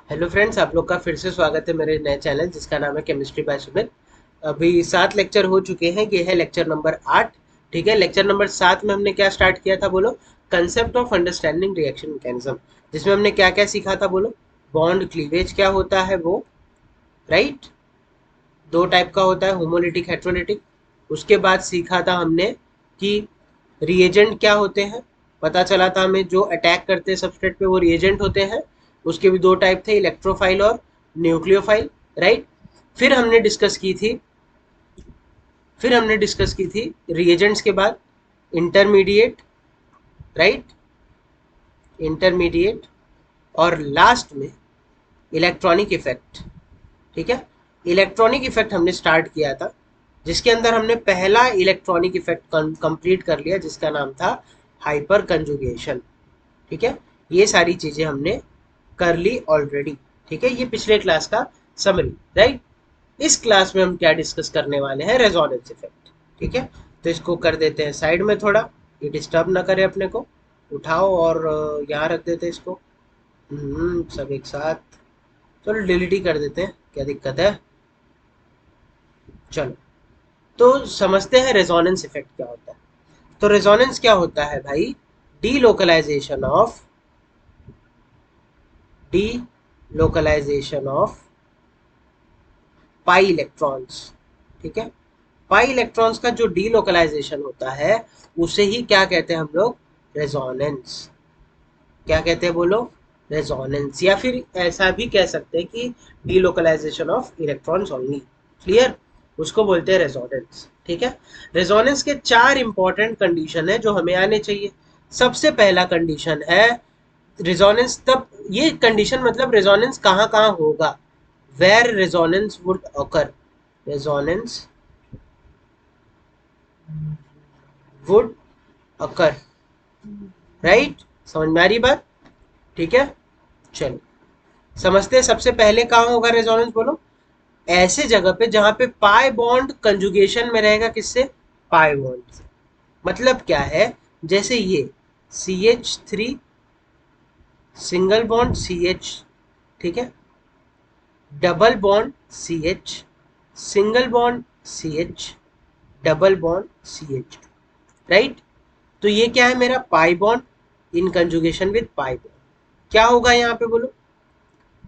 Hello friends, आप लोग का फिर से स्वागत है मेरे नए चैनल जिसका नाम है केमिस्ट्री बाय सुमित। अभी 7 लेक्चर हो चुके हैं। ये है लेक्चर नंबर 8। ठीक है, लेक्चर नंबर 7 में हमने क्या स्टार्ट किया था बोलो? Concept of understanding reaction mechanism. जिसमें हमने क्या क्या सीखा था बोलो? बॉन्ड क्लीवेज क्या होता है वो, राइट? दो टाइप का होता है, होमोलिटिक हेट्रोलिटिक। उसके बाद सीखा था हमने कि रिएजेंट क्या होते हैं। पता चला था हमें जो अटैक करते हैं सबस्ट्रेट पे वो रिएजेंट होते हैं। उसके भी दो टाइप थे, इलेक्ट्रोफाइल और न्यूक्लियोफाइल, राइट? फिर हमने डिस्कस की थी फिर हमने डिस्कस की थी रिएजेंट्स के बाद इंटरमीडिएट, राइट? इंटरमीडिएट। और लास्ट में इलेक्ट्रॉनिक इफेक्ट। ठीक है, इलेक्ट्रॉनिक इफेक्ट हमने स्टार्ट किया था, जिसके अंदर हमने पहला इलेक्ट्रॉनिक इफेक्ट कंप्लीट कर लिया जिसका नाम था हाइपर कंजुगेशन। ठीक है, ये सारी चीजें हमने कर ली ऑलरेडी। ठीक है, ये पिछले क्लास का समरी, राइट? इस क्लास में हम क्या डिस्कस करने वाले हैं? Resonance effect. ठीक है, तो इसको कर देते हैं साइड में थोड़ा, ये डिस्टर्ब ना करे अपने को। उठाओ और यहाँ रख देते हैं इसको। सब एक साथ। चलो डिलीट ही कर देते हैं, क्या दिक्कत है? चलो, तो समझते हैं रेजोनेंस इफेक्ट क्या होता है। तो रेजोनेंस क्या होता है भाई? Delocalisation of delocalisation of pi electrons. ठीक है, पाई इलेक्ट्रॉन्स का जो डीलोकलाइजेशन होता है उसे ही क्या कहते हैं हम लोग? रेजोनेंस। क्या कहते हैं बोलो? रेजोनेंस। या फिर ऐसा भी कह सकते हैं कि delocalisation of electrons only. Clear? उसको बोलते हैं रेजोनेंस। ठीक है, रेजोनेंस के 4 इंपॉर्टेंट कंडीशन है जो हमें आने चाहिए। सबसे पहला कंडीशन है रेजोनेंस। तब ये कंडीशन मतलब रेजोनेंस कहाँ कहाँ होगा, where resonance would occur. Resonance would occur, right? समझ में आ रही बात? ठीक है, चलो समझते हैं। सबसे पहले कहाँ होगा रेजोनेंस बोलो? ऐसे जगह पे जहां पे पाई बॉन्ड कंजुगेशन में रहेगा। किससे? पाई बॉन्ड से। मतलब क्या है? जैसे ये CH3 सिंगल बॉन्ड CH, ठीक है, double bond CH, single bond CH, double bond CH, right? तो ये क्या है मेरा? Pi bond in conjugation with pi bond. क्या होगा यहाँ पे बोलो?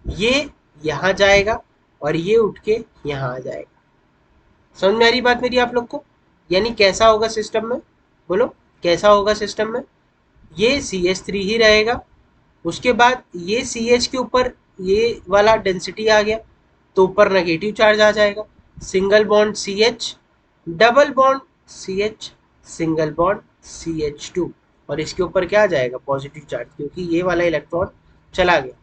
ये यहाँ जाएगा और ये उठ के यहाँ आ जाएगा। समझ में आ रही बात मेरी आप लोग को? यानी कैसा होगा सिस्टम में बोलो? कैसा होगा सिस्टम में? ये CH3 ही रहेगा। उसके बाद ये CH के ऊपर ये वाला डेंसिटी आ गया, तो ऊपर नेगेटिव चार्ज आ जाएगा। Single bond CH, double bond CH, single bond CH2। और इसके ऊपर क्या आ जाएगा? पॉजिटिव चार्ज, क्योंकि ये वाला इलेक्ट्रॉन चला गया,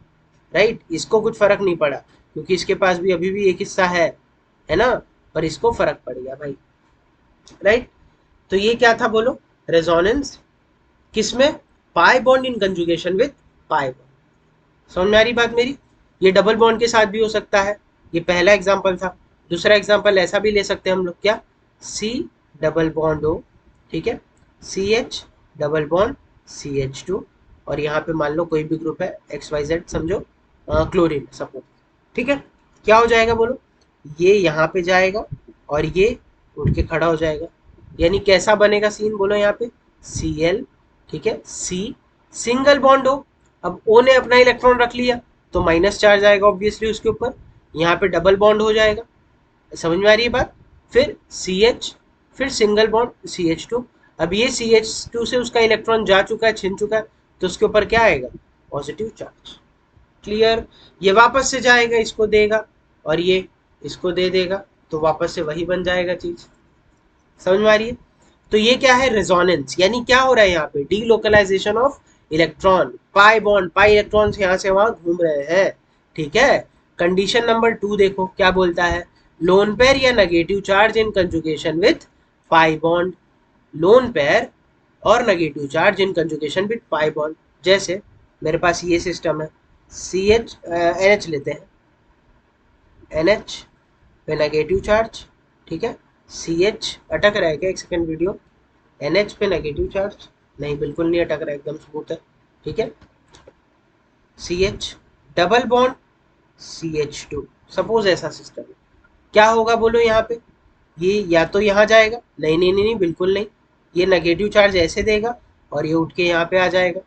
राइट? इसको कुछ फर्क नहीं पड़ा क्योंकि इसके पास भी अभी भी एक हिस्सा है ना? पर इसको फर्क पड़ गया भाई, राइट? तो ये क्या था बोलो? रेजोनेंस। किसमें? Pi bond in conjugation with pi bond. समझ में आ रही बात मेरी? ये डबल बॉन्ड के साथ भी हो सकता है। ये पहला एग्जांपल था। दूसरा एग्जांपल ऐसा भी ले सकते हैं हम लोग, क्या? C डबल बॉन्ड O, ठीक है, CH डबल बॉन्ड CH2। और यहाँ पे मान लो कोई भी ग्रुप है XYZ, समझो क्लोरीन सपोज। ठीक है, क्या हो जाएगा बोलो? ये यहाँ पे जाएगा और ये उठ के खड़ा हो जाएगा। यानी कैसा बनेगा सीन बोलो यहाँ पे? Cl, ठीक है, C सिंगल बॉन्ड हो। अब O ने अपना इलेक्ट्रॉन रख लिया तो माइनस चार्ज आएगा ऑब्वियसली उसके ऊपर। यहाँ पे डबल बॉन्ड हो जाएगा। समझ में आ रही है बात? फिर CH, फिर सिंगल बॉन्ड CH2। अब ये CH2 से उसका इलेक्ट्रॉन जा चुका है, छिन चुका है, तो उसके ऊपर क्या आएगा? Positive charge. क्लियर? ये वापस से जाएगा, इसको देगा, और ये इसको दे देगा, तो वापस से वही बन जाएगा चीज। समझ में आ रही है? तो ये क्या है? रेजोनेंस। यानी क्या हो रहा है यहाँ पे? Delocalisation of electron. Pi bond, pi electron यहाँ से वहां घूम रहे हैं। ठीक है, कंडीशन नंबर 2 देखो क्या बोलता है? लोन पेयर या negative charge in conjugation with pi bond. Lone pair और negative charge in conjugation with pi bond. जैसे मेरे पास ये सिस्टम है, NH लेते हैं, NH पे नेगेटिव चार्ज, ठीक है, CH अटक रहा है क्या? एक सेकेंड वीडियो। NH पे नेगेटिव चार्ज नहीं, बिल्कुल नहीं अटक रहा है, एकदम स्मूथ है। ठीक है, CH double bond CH2। Suppose ऐसा सिस्टम है, क्या होगा बोलो यहाँ पे? ये या तो यहाँ जाएगा, नहीं नहीं नहीं नहीं, बिल्कुल नहीं, ये नेगेटिव चार्ज ऐसे देगा और ये उठ के यहाँ पे आ जाएगा,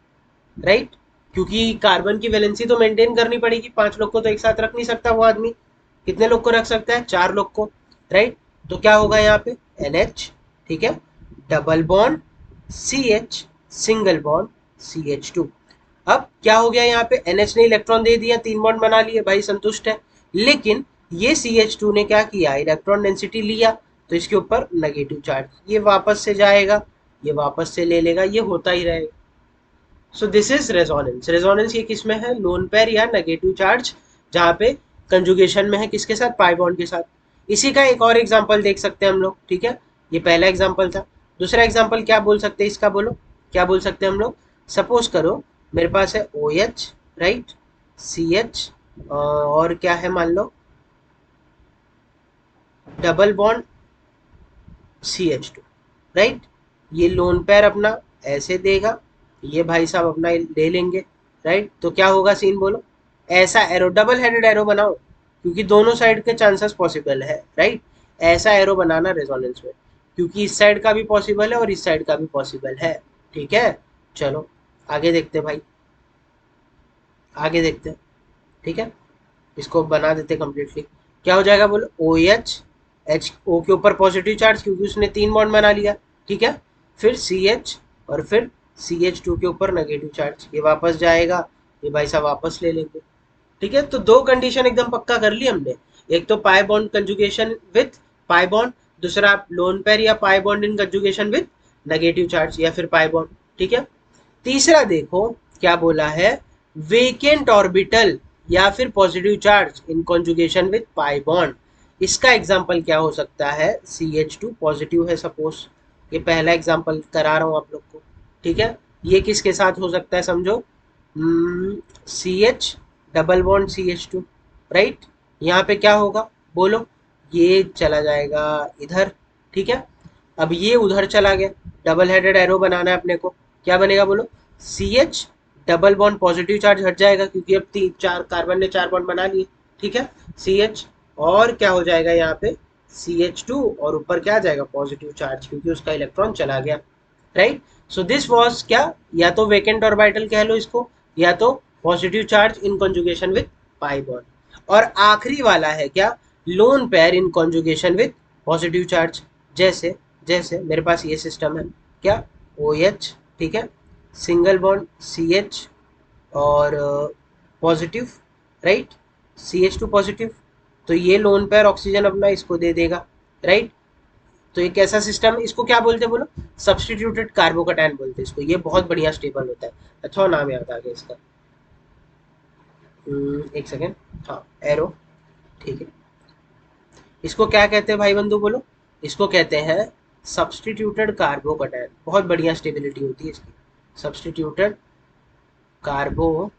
राइट? क्योंकि कार्बन की वैलेंसी तो मेंटेन करनी पड़ेगी, 5 लोग को तो एक साथ रख नहीं सकता वो आदमी। कितने लोग को रख सकता है? 4 लोग को, राइट? तो क्या होगा यहाँ पे? NH, ठीक है, double bond CH, single bond CH2। अब क्या हो गया यहाँ पे? NH ने इलेक्ट्रॉन दे दिया, 3 बॉन्ड बना लिए, भाई संतुष्ट है। लेकिन ये CH2 ने क्या किया? इलेक्ट्रॉन डेंसिटी लिया, तो इसके ऊपर नेगेटिव चार्ज, ये वापस से जाएगा, ये वापस से ले लेगा, ये होता ही रहेगा। So this is resonance. Resonance ये किस में है? लोन पेयर या नेगेटिव चार्ज, जहाँ पे कंजुगेशन में है किसके साथ? पाई बॉन्ड के साथ। इसी का एक और एग्जांपल देख सकते हैं हम लोग, ठीक है? ये पहला एग्जांपल था। दूसरा एग्जांपल क्या बोल सकते हैं इसका, बोलो क्या बोल सकते हैं हम लोग? सपोज करो मेरे पास है OH, राइट, CH, और क्या है मान लो, डबल बॉन्ड CH2, राइट? ये लोन पेयर अपना ऐसे देगा, ये भाई साहब अपना ले लेंगे, राइट? तो क्या होगा सीन बोलो? ऐसा एरो, डबल हेडेड एरो बनाओ, क्योंकि दोनों साइड के चांसेस पॉसिबल है, राइट? ऐसा एरो बनाना रेजोनेंस में, क्योंकि इस साइड का भी पॉसिबल है और इस साइड का भी पॉसिबल है, ठीक है? चलो आगे देखते हैं भाई, आगे देखते हैं, ठीक है? इसको बना देते कम्प्लीटली। क्या हो जाएगा बोलो? OH, HO के ऊपर पॉजिटिव चार्ज, क्योंकि उसने 3 बॉन्ड बना लिया, ठीक है? फिर CH, और फिर CH2 के ऊपर नेगेटिव चार्ज, ये वापस जाएगा, ये भाई साहब वापस ले लेंगे, ठीक है? तो दो कंडीशन एकदम पक्का कर ली हमने। एक तो pi bond conjugation with pi bond, दूसरा लोन पेयर या pi bond in conjugation with negative charge या फिर पाई बॉन्ड, ठीक है? तीसरा देखो क्या बोला है? वेकेंट ऑर्बिटल या फिर positive charge in conjugation with pi bond. इसका एग्जांपल क्या हो सकता है? CH2 पॉजिटिव है सपोज, ये पहला एग्जांपल करा रहा हूं आप लोग को, ठीक है? ये किसके साथ हो सकता है समझो? CH, double bond CH2, right? यहाँ पे क्या होगा बोलो? ये चला जाएगा इधर, ठीक है? अब ये उधर चला गया, डबल हेडेड एरो बनाना है अपने को, क्या बनेगा बोलो? CH, double bond positive charge हट जाएगा, क्योंकि अब 4 कार्बन ने 4 बॉन्ड बना लिए, ठीक है? CH, और क्या हो जाएगा यहाँ पे? CH2, और ऊपर क्या आ जाएगा? पॉजिटिव चार्ज, क्योंकि उसका इलेक्ट्रॉन चला गया, राइट? सो दिस वाज क्या? या तो वेकेंट ऑर्बिटल कह लो इसको, या तो positive charge in conjugation with pi bond. और आखिरी वाला है क्या? Lone pair in conjugation with positive charge. जैसे जैसे मेरे पास ये सिस्टम है, क्या? OH, ठीक है, सिंगल बॉन्ड CH, और पॉजिटिव, राइट, CH2 पॉजिटिव, तो ये लोन पेयर ऑक्सीजन अपना इसको दे देगा, राइट? तो एक ऐसा सिस्टम, इसको क्या बोलते हैं बोलो? सब्सटीट्यूटेड कार्बोकैटायन बोलते हैं इसको। ये बहुत बढ़िया स्टेबल होता है, अच्छा नाम याद आ गया इसका। एक सेकेंड, हाँ, एरो, ठीक है। इसको क्या कहते हैं भाई बंधु बोलो? इसको कहते हैं सब्सटीट्यूटेड कार्बोकैटायन। बहुत बढ़िया स्टेबिलिटी होती है इसकी, सब्सटीट्यूटेड कार्बोकैटायन,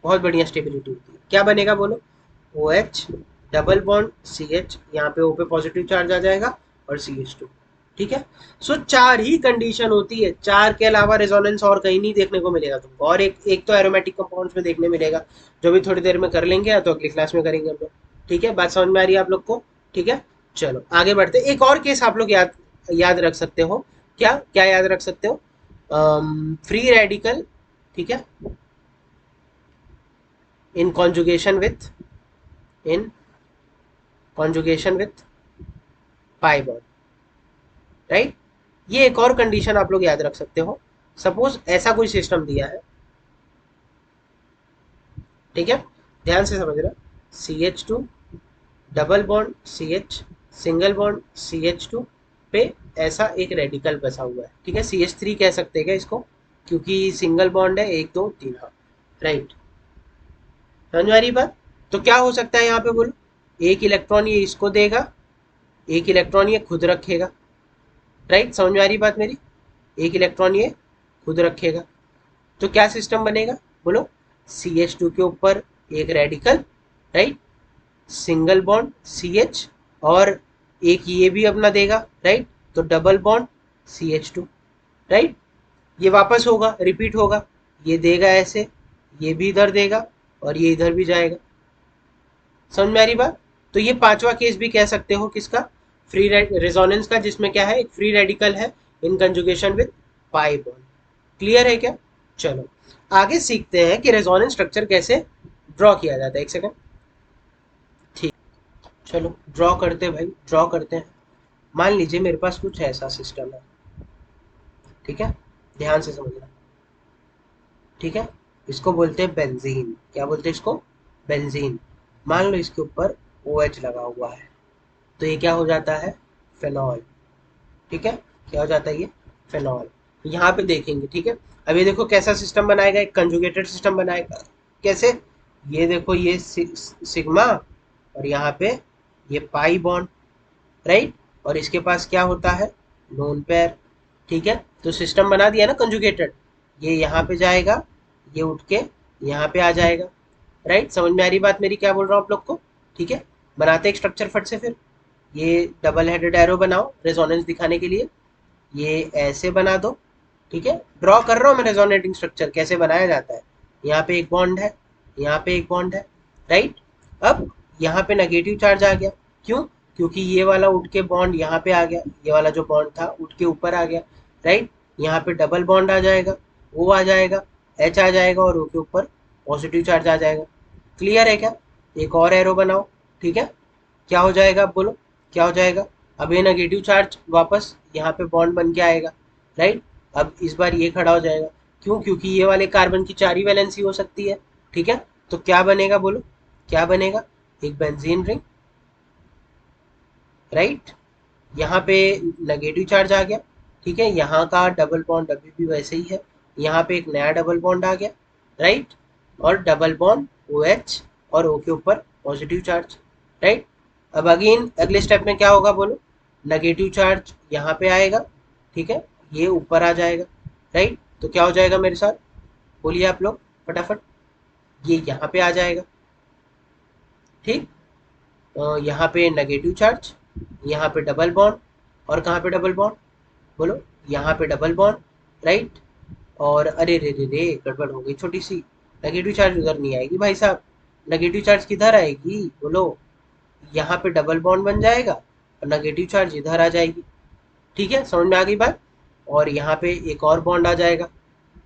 बहुत बढ़िया स्टेबिलिटी होती है। क्या बनेगा बोलो? OH, डबल बॉन्ड CH, यहाँ पे O पे पॉजिटिव चार्ज आ जाएगा, और CH2, ठीक है? सो 4 ही कंडीशन होती है, 4 के अलावा रेजोनेंस और कहीं नहीं देखने को मिलेगा तुमको। और एक तो एरोमेटिक कंपाउंड्स में देखने मिलेगा, जो भी थोड़ी देर में कर लेंगे, या तो अगली क्लास में करेंगे हम लोग, ठीक है? बात समझ में आ रही है आप लोग को? ठीक है, चलो आगे बढ़ते। एक और केस आप लोग याद याद रख सकते हो, क्या क्या याद रख सकते हो? फ्री रेडिकल, ठीक है, in conjugation with in conjugation with pi bond, right? ये एक और कंडीशन आप लोग याद रख सकते हो। सपोज ऐसा कोई सिस्टम दिया है, ठीक है, ध्यान से समझ रहा, CH2, double bond CH, single bond CH2 पे ऐसा एक रेडिकल बसा हुआ है, ठीक है? CH3 कह सकते हैं क्या इसको, क्योंकि सिंगल बॉन्ड है 1 2 3, हाँ, राइट? समझ में आ रही बात? तो क्या हो सकता है यहाँ पे बोलो? एक इलेक्ट्रॉन ये इसको देगा, एक इलेक्ट्रॉन ये खुद रखेगा, राइट? समझ में आ रही बात मेरी? एक इलेक्ट्रॉन ये खुद रखेगा, तो क्या सिस्टम बनेगा बोलो? CH2 के ऊपर एक radical, right, single bond CH, और एक ये भी अपना देगा, राइट, तो डबल बॉन्ड CH2, राइट? ये वापस होगा, रिपीट होगा, ये देगा ऐसे, ये भी इधर देगा, और ये इधर भी जाएगा। समझ में आ रही बात? तो ये पांचवा केस भी कह सकते हो किसका, फ्री रेजोनेंस का, जिसमें क्या है, एक फ्री रेडिकल है in conjugation with pi bond. Clear है क्या? चलो आगे सीखते हैं कि रेजोनेंस स्ट्रक्चर कैसे ड्रॉ किया जाता है। एक सेकंड, ठीक, चलो ड्रॉ करते हैं भाई, ड्रॉ करते हैं। मान लीजिए मेरे पास कुछ ऐसा सिस्टम है, ठीक है, ध्यान से समझना, ठीक है। इसको बोलते हैं बेंजीन। क्या बोलते हैं इसको? बेंजीन। मान लो इसके ऊपर ओ OH लगा हुआ है, तो ये क्या हो जाता है? फेनॉल। ठीक है, क्या हो जाता है ये? फेनॉल। यहाँ पे देखेंगे, ठीक है। अब ये देखो कैसा सिस्टम बनाएगा, एक कंजुगेटेड सिस्टम बनाएगा। कैसे? ये देखो, ये सिग्मा और यहाँ पे ये पाई बॉन्ड, राइट। और इसके पास क्या होता है? Lone pair. ठीक है, तो सिस्टम बना दिया ना कंजुगेटेड। ये यहाँ पे जाएगा, ये उठ के यहाँ पे आ जाएगा, राइट। समझ में आ रही बात मेरी, क्या बोल रहा हूँ आप लोग को? ठीक है, बनाते एक स्ट्रक्चर फट से फिर। ये डबल हेडेड एरो बनाओ रेजोनेंस दिखाने के लिए, ये ऐसे बना दो। ठीक है, ड्रॉ कर रहा हूँ मैं रेजोनेटिंग स्ट्रक्चर कैसे बनाया जाता है। यहाँ पे एक बॉन्ड है, यहाँ पे एक बॉन्ड है, राइट। अब यहाँ पे नेगेटिव चार्ज आ गया, क्यों? क्योंकि ये वाला उठ के बॉन्ड यहाँ पे आ गया, ये वाला जो बॉन्ड था उठ के ऊपर आ गया, राइट। यहाँ पे डबल बॉन्ड आ जाएगा, ओ आ जाएगा, एच आ जाएगा और ओ के ऊपर पॉजिटिव चार्ज आ जाएगा। क्लियर है क्या? एक और एरो बनाओ, ठीक है। क्या हो जाएगा अब बोलो, क्या हो जाएगा? अब ये नेगेटिव चार्ज वापस यहाँ पे बॉन्ड बन के आएगा, राइट। अब इस बार ये खड़ा हो जाएगा, क्यों? क्योंकि ये वाले कार्बन की 4 ही वैलेंसी हो सकती है, ठीक है। तो क्या बनेगा बोलो, क्या बनेगा? एक बेंजीन रिंग, राइट। यहाँ पे नेगेटिव चार्ज आ गया, ठीक है। यहाँ का डबल बॉन्ड अभी भी वैसे ही है, यहाँ पे एक नया डबल बॉन्ड आ गया, राइट। और डबल बॉन्ड ओ एच और ओ के ऊपर पॉजिटिव चार्ज, राइट। अब अगेन अगले स्टेप में क्या होगा बोलो, नेगेटिव चार्ज यहाँ पे आएगा, ठीक है, ये ऊपर आ जाएगा, राइट। तो क्या हो जाएगा मेरे साथ, बोलिए आप लोग फटाफट। ये यहाँ पे आ जाएगा, ठीक। यहाँ पे नेगेटिव चार्ज, यहाँ पे डबल बॉन्ड, और कहाँ पे डबल बॉन्ड बोलो, यहाँ पे डबल बॉन्ड, राइट। और अरे रे रे रे, गड़बड़ हो गई छोटी सी, नेगेटिव चार्ज उधर नहीं आएगी भाई साहब, नेगेटिव चार्ज किधर आएगी बोलो, यहाँ पे डबल बॉन्ड बन जाएगा और नेगेटिव चार्ज इधर आ जाएगी। ठीक है, समझ में आ गई बात। और यहाँ पे एक और बॉन्ड आ जाएगा।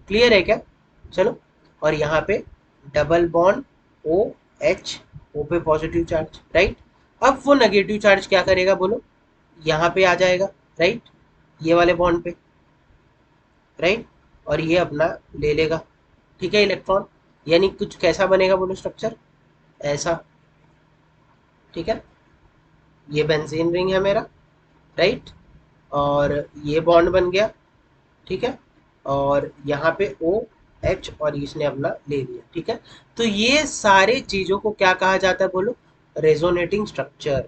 क्लियर है क्या? चलो, और यहाँ पे डबल बॉन्ड ओ एच, ओ पे पॉजिटिव चार्ज, राइट। अब वो नेगेटिव चार्ज क्या करेगा बोलो, यहाँ पे आ जाएगा, राइट, ये वाले बॉन्ड पे, राइट। और ये अपना ले लेगा, ठीक है, इलेक्ट्रॉन। यानी कुछ कैसा बनेगा बोलो स्ट्रक्चर, ऐसा। ठीक है, ये बेंजीन रिंग है मेरा, राइट। और ये बॉन्ड बन गया, ठीक है। और यहाँ पे ओ एच और इसने अपना ले लिया, ठीक है। तो ये सारे चीजों को क्या कहा जाता है बोलो, रेजोनेटिंग स्ट्रक्चर।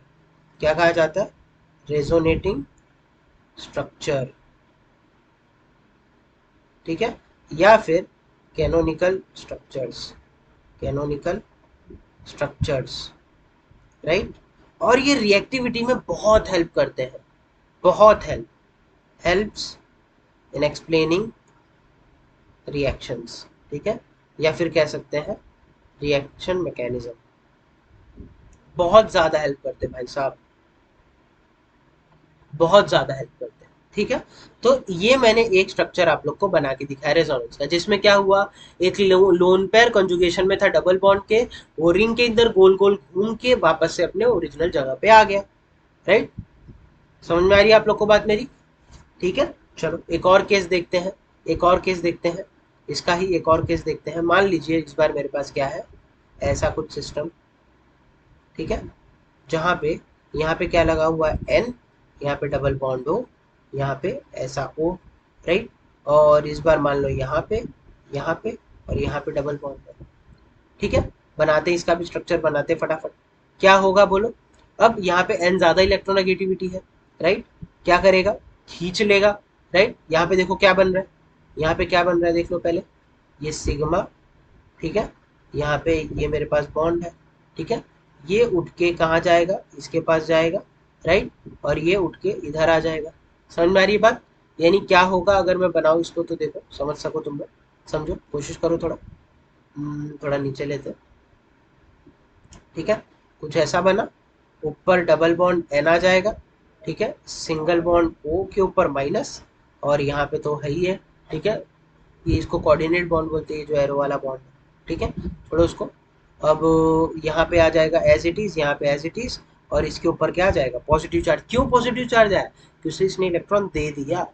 क्या कहा जाता है? रेजोनेटिंग स्ट्रक्चर, ठीक है। या फिर canonical structures, canonical structures, right. और ये रिएक्टिविटी में बहुत हेल्प करते हैं, बहुत हेल्प्स इन एक्सप्लेनिंग रिएक्शंस, ठीक है। या फिर कह सकते हैं रिएक्शन मैकेनिज्म, बहुत ज़्यादा हेल्प करते हैं भाई साहब, बहुत ज़्यादा हेल्प करते हैं, ठीक है। तो ये मैंने एक स्ट्रक्चर आप लोग को बना के दिखाया रेजोनेंस का, जिसमें क्या हुआ, एक लोन पेयर कंजुगेशन में था डबल बॉन्ड के, वो रिंग के अंदर गोल गोल घूम के वापस से अपने ओरिजिनल जगह पे आ गया, राइट। समझ में आ रही है आप लोग को बात मेरी? ठीक है, चलो एक और केस देखते हैं, एक और केस देखते हैं, इसका ही एक और केस देखते हैं। मान लीजिए इस बार मेरे पास क्या है, ऐसा कुछ सिस्टम, ठीक है, जहाँ पे यहाँ पे क्या लगा हुआ है, एन, यहाँ पे डबल बॉन्ड हो, यहाँ पे ऐसा ओ, राइट। और इस बार मान लो यहाँ पे और यहाँ पे डबल बॉन्ड है, ठीक है। बनाते इसका भी स्ट्रक्चर बनाते फटाफट। क्या होगा बोलो, अब यहाँ पे एन ज़्यादा इलेक्ट्रोनेगेटिविटी है, राइट। क्या करेगा, खींच लेगा, राइट। यहाँ पे देखो क्या बन रहा है, यहाँ पे क्या बन रहा है देख लो पहले, ये सिग्मा, ठीक है। यहाँ पे ये मेरे पास बॉन्ड है, ठीक है। ये उठ के कहाँ जाएगा, इसके पास जाएगा, राइट। और ये उठ के इधर आ जाएगा। समझ में आ रही है बात? यानी क्या होगा अगर मैं बनाऊँ इसको, तो देखो समझ सको तुम लोग, समझो, कोशिश करो थोड़ा। थोड़ा नीचे लेते हैं। ठीक है, कुछ ऐसा बना, ऊपर डबल बॉन्ड एन आ जाएगा, ठीक है, सिंगल बॉन्ड ओ के ऊपर माइनस, और यहाँ पे तो है ही है, ठीक है, ये इसको कोऑर्डिनेट बॉन्ड बोलते हैं, जो एरो वाला बॉन्ड है, ठीक है, छोड़ो उसको। अब यहाँ पे आ जाएगा एज इट इज, यहाँ पे एज इट इज, और इसके ऊपर क्या आ जाएगा, पॉजिटिव चार्ज। क्यों पॉजिटिव चार्ज आया, क्योंकि इसने इलेक्ट्रॉन दे दिया।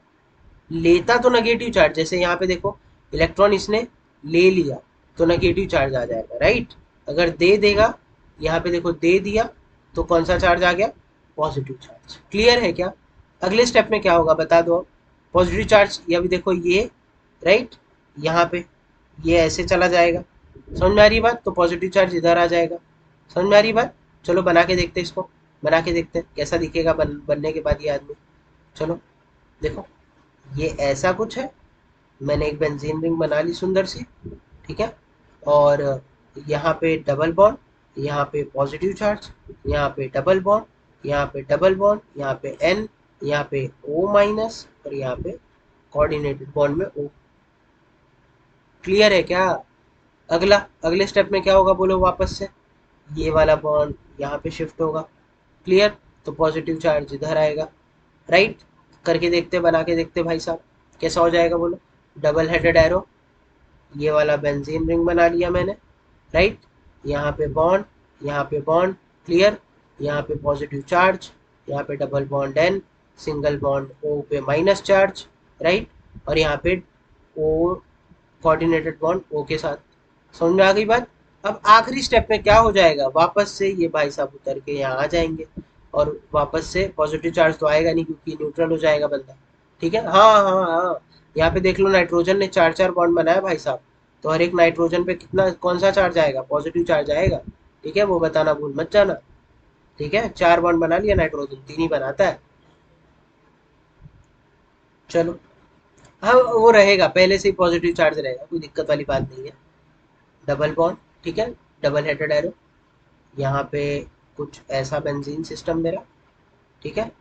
लेता तो नेगेटिव चार्ज, जैसे यहाँ पे देखो इलेक्ट्रॉन इसने ले लिया तो नेगेटिव चार्ज आ जाएगा, राइट। अगर दे देगा, यहाँ पे देखो दे दिया, तो कौन सा चार्ज आ गया, पॉजिटिव चार्ज। क्लियर है क्या, अगले स्टेप में क्या होगा बता दो। पॉजिटिव चार्ज, ये अभी देखो ये, राइट, यहाँ पे ये ऐसे चला जाएगा, समझ में आ रही बात, तो पॉजिटिव चार्ज इधर आ जाएगा, समझ में आ रही बात। चलो बना के देखते हैं इसको, बना के देखते हैं कैसा दिखेगा बनने के बाद ये आदमी। चलो देखो, ये ऐसा कुछ है, मैंने एक बेंजीन रिंग बना ली सुंदर सी, ठीक है, और यहाँ पे डबल बॉन्ड, यहाँ पे पॉजिटिव चार्ज, यहाँ पे डबल बॉन्ड, यहाँ पे डबल बॉन्ड, यहाँ पे एन, यहाँ पे ओ माइनस, और यहाँ पे कोऑर्डिनेटेड बॉन्ड में ओ। क्लियर है क्या, अगला अगले स्टेप में क्या होगा बोलो वापस से, ये वाला बॉन्ड यहाँ पे शिफ्ट होगा। क्लियर, तो पॉजिटिव चार्ज इधर आएगा, राइट। करके देखते, बना के देखते भाई साहब कैसा हो जाएगा बोलो। डबल हेडेड एरो, ये वाला बेंजीन रिंग बना लिया मैंने, राइट, यहाँ पे बॉन्ड, यहाँ पे बॉन्ड, क्लियर, यहाँ पे पॉजिटिव चार्ज, यहाँ पे double bond N, single bond O पे माइनस चार्ज, राइट, और यहाँ पे ओ कोऑर्डिनेटेड बॉन्ड ओ के साथ। समझ में आ गई बात। अब आखिरी स्टेप में क्या हो जाएगा, वापस से ये भाई साहब उतर के यहाँ आ जाएंगे, और वापस से पॉजिटिव चार्ज तो आएगा नहीं क्योंकि न्यूट्रल हो जाएगा बंदा, ठीक है। हाँ हाँ हाँ, यहाँ पे देख लो नाइट्रोजन ने चार चार बॉन्ड बनाया भाई साहब, तो हर एक नाइट्रोजन पे कितना कौन सा चार्ज आएगा, पॉजिटिव चार्ज आएगा, ठीक है, वो बताना भूल मत जाना, ठीक है। चार बॉन्ड बना लिया, नाइट्रोजन तीन ही बनाता है। चलो, हाँ वो रहेगा, पहले से ही पॉजिटिव चार्ज रहेगा, कोई दिक्कत वाली बात नहीं है। डबल बॉन्ड, ठीक है, डबल हेडेड एरो, यहाँ पे कुछ ऐसा बेंजीन सिस्टम मेरा, ठीक है,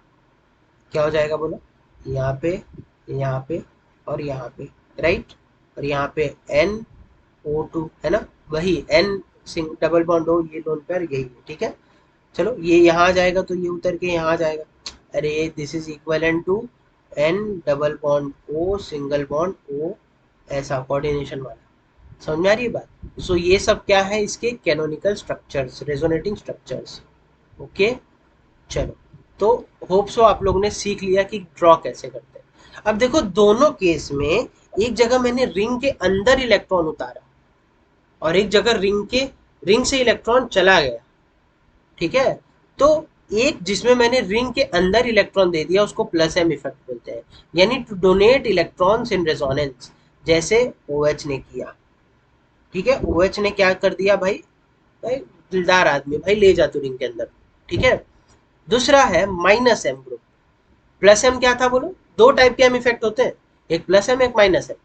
क्या हो जाएगा बोलो, यहाँ पे और यहाँ पे, राइट, और यहाँ पे NO2 है ना, वही N सिंग डबल बॉन्ड हो, ये लोन पेयर यही है, ठीक है। चलो ये यहाँ आ जाएगा तो ये उतर के यहाँ आ जाएगा, अरे this is equivalent to N double bond O single bond O, ऐसा कोऑर्डिनेशन वाला। समझ में आ रही है बात। सो ये सब क्या है, इसके canonical structures, resonating structures. Okay, चलो, तो होप सो आप लोगों ने सीख लिया कि ड्रॉ कैसे करते हैं। अब देखो दोनों केस में एक जगह मैंने रिंग के अंदर इलेक्ट्रॉन उतारा, और एक जगह रिंग से इलेक्ट्रॉन चला गया, ठीक है। तो एक जिसमें मैंने रिंग के अंदर इलेक्ट्रॉन दे दिया उसको प्लस एम इफेक्ट बोलते हैं, यानी to donate electrons in resonance, जैसे OH ने किया, ठीक है। OH ने क्या कर दिया भाई, भाई दिलदार आदमी, भाई ले जा तू रिंग के अंदर, ठीक है। दूसरा है minus M group. Plus M क्या था बोलो, दो टाइप के एम इफेक्ट होते हैं, एक प्लस एम एक माइनस एम।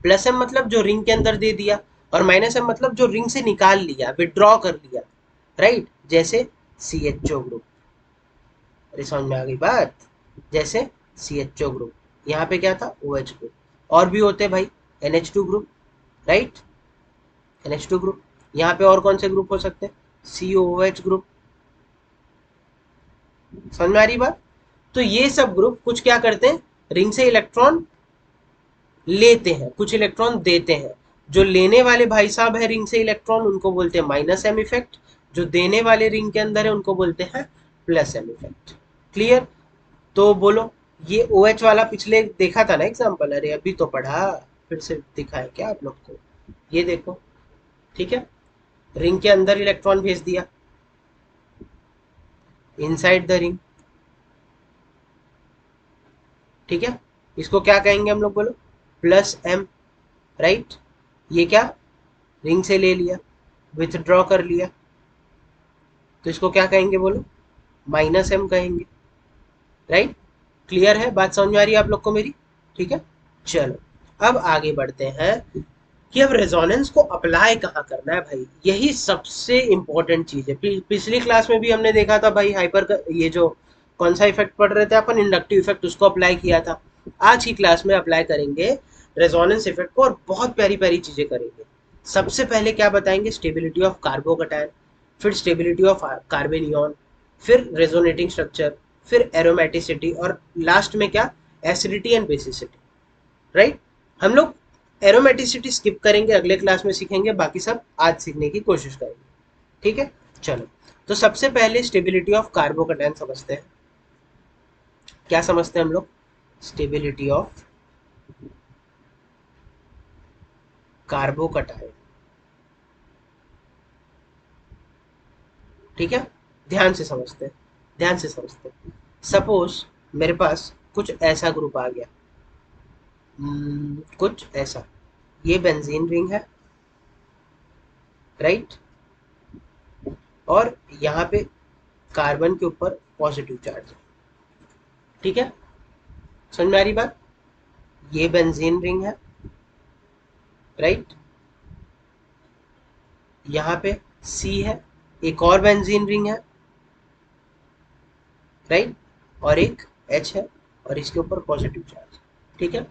प्लस एम मतलब जो रिंग के अंदर दे दिया, और माइनस एम मतलब जो रिंग से निकाल लिया, विड्रॉ कर लिया, राइट, जैसे CHO ग्रुप। अरे समझ में आ गई बात, जैसे CHO ग्रुप, यहाँ पे क्या था OH ग्रुप। और भी होते हैं भाई, NH2 group, right, NH2 group. यहाँ पे और कौन से ग्रुप हो सकते हैं, COOH ग्रुप। समझ में आ रही बात। तो ये सब ग्रुप कुछ क्या करते हैं, रिंग से इलेक्ट्रॉन लेते हैं, कुछ इलेक्ट्रॉन देते हैं। जो लेने वाले भाई साहब है रिंग से इलेक्ट्रॉन, उनको बोलते हैं माइनस एम इफेक्ट, जो देने वाले रिंग के अंदर है उनको बोलते हैं प्लस एम इफेक्ट। क्लियर, तो बोलो, ये OH वाला पिछले देखा था ना एग्जाम्पल, अरे अभी तो पढ़ा, फिर से दिखाए क्या आप लोग को। ये देखो, ठीक है, रिंग के अंदर इलेक्ट्रॉन भेज दिया, इनसाइड द रिंग, ठीक है, इसको क्या कहेंगे हम लोग बोलो, प्लस एम, राइट। ये क्या, रिंग से ले लिया, विथड्रॉ कर लिया, तो इसको क्या कहेंगे बोलो, माइनस एम कहेंगे, राइट। क्लियर है बात, समझ में आ रही है आप लोग को मेरी, ठीक है। चलो अब आगे बढ़ते हैं कि अब रेजोनेंस को अप्लाई कहाँ करना है भाई, यही सबसे इंपॉर्टेंट चीज है। पिछली क्लास में भी हमने देखा था भाई, ये जो कौन सा इफेक्ट पढ़ रहे थे अपन, इंडक्टिव इफेक्ट, उसको अप्लाई किया था। आज की क्लास में अप्लाई करेंगे रेजोनेंस इफेक्ट को, और बहुत प्यारी प्यारी चीजें करेंगे। सबसे पहले क्या बताएंगे, स्टेबिलिटी ऑफ कार्बोकैटायन, फिर स्टेबिलिटी ऑफ कार्बेनियन, फिर रेजोनेटिंग स्ट्रक्चर, फिर एरोमेटिसिटी, और लास्ट में क्या, एसिडिटी एंड बेसिसिटी, राइट। हम लोग एरोमेटिसिटी स्किप करेंगे, अगले क्लास में सीखेंगे, बाकी सब आज सीखने की कोशिश करेंगे, ठीक है। चलो, तो सबसे पहले स्टेबिलिटी ऑफ कार्बोकैटायन समझते हैं। क्या समझते हैं हम लोग? स्टेबिलिटी ऑफ कार्बोकैटायन, ठीक है। ध्यान से समझते हैं, ध्यान से समझते हैं। सपोज मेरे पास कुछ ऐसा ग्रुप आ गया, कुछ ऐसा, ये बेंजीन रिंग है, राइट, और यहाँ पे कार्बन के ऊपर पॉजिटिव चार्ज है, ठीक है। समझ में आ रही बात? ये बेंजीन रिंग है, राइट, यहाँ पे सी है, एक और बेंजीन रिंग है, राइट, और एक एच है, और इसके ऊपर पॉजिटिव चार्ज, ठीक है।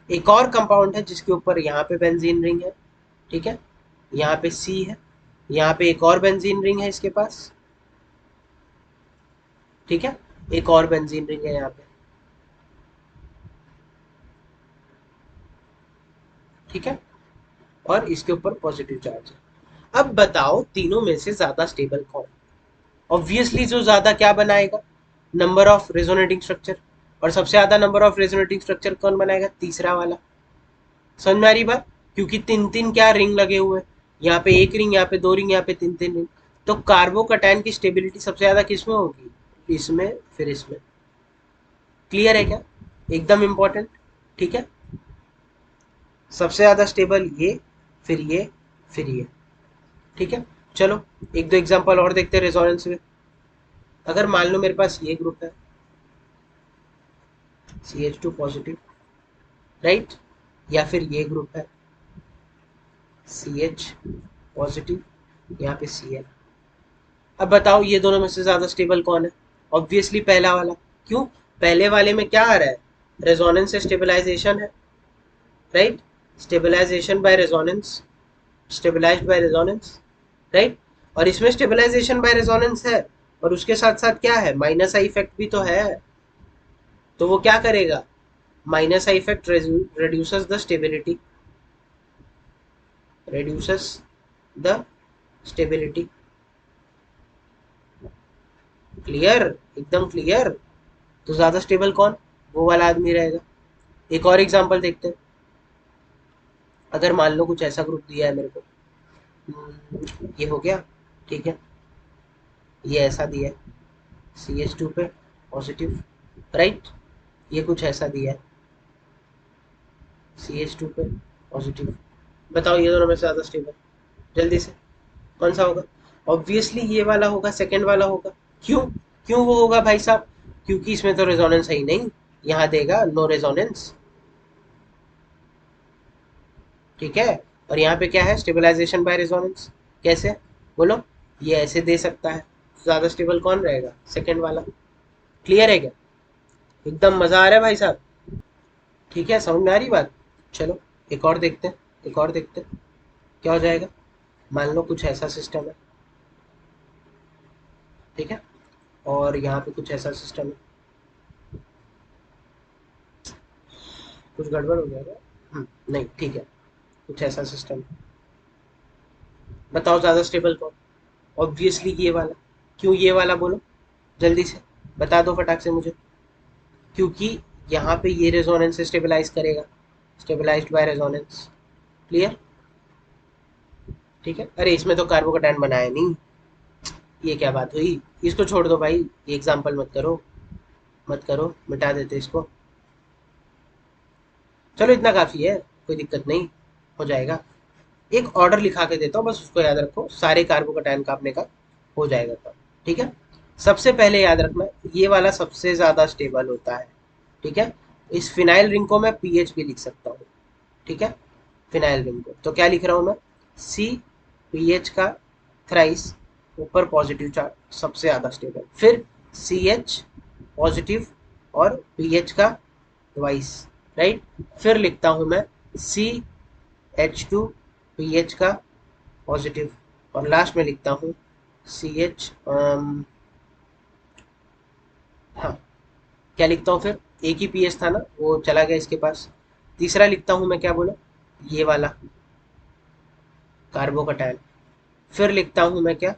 एक और कंपाउंड है जिसके ऊपर यहाँ पे बेंजीन रिंग है, ठीक है, यहाँ पे सी है, यहाँ पे एक और बेंजीन रिंग है इसके पास, ठीक है, एक और बेंजीन रिंग है यहाँ पे, ठीक है, और इसके ऊपर पॉजिटिव चार्ज है। अब बताओ तीनों में से ज्यादा स्टेबल कौन? ऑब्वियसली जो ज्यादा क्या बनाएगा, नंबर ऑफ रेजोनेटिंग स्ट्रक्चर, और सबसे ज्यादा नंबर ऑफ रेजोनेटिंग स्ट्रक्चर कौन बनाएगा? तीसरा वाला। समझ में आ रही बात? क्योंकि तीन तीन क्या रिंग लगे हुए, यहाँ पे एक रिंग, यहाँ पे दो रिंग, यहाँ पे तीन तीन रिंग, तो कार्बोकैटायन की स्टेबिलिटी सबसे ज्यादा किसमें होगी? इसमें, फिर इसमें। क्लियर है क्या? एकदम इंपॉर्टेंट, ठीक है। सबसे ज्यादा स्टेबल ये, फिर ये, फिर ये, ठीक है। चलो एक दो एग्जांपल और देखते हैं रेजोनेंस में। अगर मान लो मेरे पास ये ग्रुप है, CH2 पॉजिटिव, राइट, या फिर ये ग्रुप है CH पॉजिटिव, यहाँ पे Cl। अब बताओ ये दोनों में से ज्यादा स्टेबल कौन है? ऑब्वियसली पहला वाला। क्यों? पहले वाले में क्या आ रहा है? रेजोनेंस से स्टेबलाइजेशन है, right, stabilisation by resonance, stabilised by resonance, right, और इसमें स्टेबलाइजेशन बाय रेजोनेंस है, और उसके साथ साथ क्या है, माइनस आई इफेक्ट भी तो है। तो वो क्या करेगा? Minus I effect reduces the stability, reduces the stability। Clear? एकदम क्लियर। तो ज्यादा स्टेबल कौन? वो वाला आदमी रहेगा। एक और एग्जांपल देखते हैं। अगर मान लो कुछ ऐसा ग्रुप दिया है मेरे को, ये हो गया, ठीक है, ये ऐसा दिया है, CH2 पे पॉजिटिव, राइट, ये कुछ ऐसा दिया है, CH2 पे पॉजिटिव। बताओ ये दोनों में से ज्यादा स्टेबल, जल्दी से कौन सा होगा? ऑब्वियसली ये वाला होगा, सेकंड वाला होगा। क्यों? क्यों वो होगा भाई साहब? क्योंकि इसमें तो रेजोनेंस है ही नहीं, यहाँ देगा नो रेजोनेंस, ठीक है, और यहाँ पे क्या है, स्टेबलाइजेशन बाय रेजोनेंस। कैसे? बोलो। ये ऐसे दे सकता है, ज्यादा स्टेबल कौन रहेगा? सेकंड वाला। क्लियर है क्या? एकदम मजा आ रहा है भाई साहब, ठीक है, समझ में आ रही बात? चलो एक और देखते हैं, एक और देखते हैं क्या हो जाएगा। मान लो कुछ ऐसा सिस्टम है, ठीक है, और यहाँ पे कुछ ऐसा सिस्टम है, कुछ गड़बड़ हो गया क्या? नहीं, ठीक है, कुछ ऐसा सिस्टम। बताओ ज्यादा स्टेबल कौन? ऑब्वियसली ये वाला। क्यों ये वाला? बोलो जल्दी से, बता दो फटाक से मुझे। क्योंकि यहाँ पे ये रेजोनेंस से स्टेबलाइज करेगा, स्टेबलाइज्ड बाय रेजोनेंस। क्लियर? ठीक है। अरे इसमें तो कार्बोकैटायन बनाया नहीं, ये क्या बात हुई? इसको छोड़ दो भाई, ये एग्जाम्पल मत करो, मत करो, मिटा देते इसको। चलो इतना काफी है, कोई दिक्कत नहीं, हो जाएगा। एक ऑर्डर लिखा के देता हूँ, बस उसको याद रखो, सारे कार्बोकैटायन का अपने का हो जाएगा काम, ठीक है। सबसे पहले याद रखना, ये वाला सबसे ज्यादा स्टेबल होता है, ठीक है। इस फिनाइल रिंग को मैं पीएच भी लिख सकता हूँ, ठीक है। फिनाइल रिंग को तो क्या लिख रहा हूँ मैं? सी, पीएच का थ्राइस, ऊपर पॉजिटिव चार्ज, सबसे ज्यादा स्टेबल, फिर सी एच पॉजिटिव, और पीएच का ट्वाइस, राइट। फिर लिखता हूँ मैं CH2 पीएच का पॉजिटिव, और लास्ट में लिखता हूँ CH, हाँ, क्या लिखता हूँ फिर, एक ही पीएच था ना, वो चला गया इसके पास। तीसरा लिखता हूँ मैं, क्या बोला, ये वाला कार्बोकटायन। फिर लिखता हूँ मैं क्या,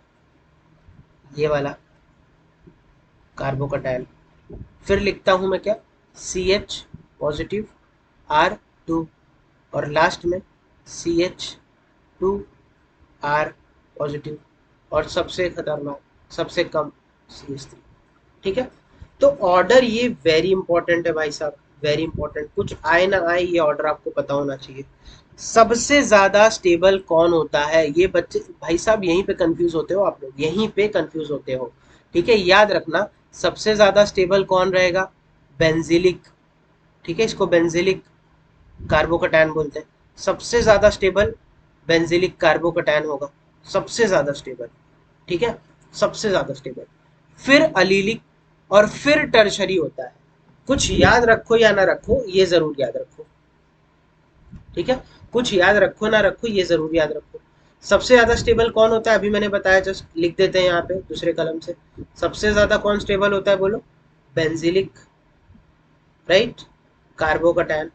ये वाला कार्बोकटायन। फिर लिखता हूँ मैं क्या, CH पॉजिटिव R2, और लास्ट में CH2R पॉजिटिव, और सबसे खतरनाक, सबसे कम CH3। ठीक है, तो ऑर्डर ये वेरी इंपॉर्टेंट है भाई साहब, वेरी इंपॉर्टेंट। कुछ आए ना आए, ये ऑर्डर आपको पता होना चाहिए। सबसे ज्यादा स्टेबल कौन होता है, ये बच्चे भाई साहब यहीं पे कंफ्यूज होते हो आप लोग, यहीं पे कंफ्यूज होते हो। ठीक है, याद रखना, सबसे ज्यादा स्टेबल कौन रहेगा, बेंजिलिक। ठीक है, इसको बेंजिलिक कार्बोकटायन बोलते हैं। सबसे ज्यादा स्टेबल बेंजिलिक कार्बोकटायन होगा, सबसे ज्यादा स्टेबल। ठीक है, सबसे ज्यादा स्टेबल। फिर अलीलिक, और फिर टर्शरी होता है। कुछ याद रखो या ना रखो, ये जरूर याद रखो। ठीक है, कुछ याद रखो ना रखो, ये जरूर याद रखो। सबसे ज्यादा स्टेबल कौन होता है, अभी मैंने बताया, जस्ट लिख देते हैं यहाँ पे दूसरे कलम से। सबसे ज्यादा कौन स्टेबल होता है बोलो, बेंजिलिक, राइट, कार्बोकटायन।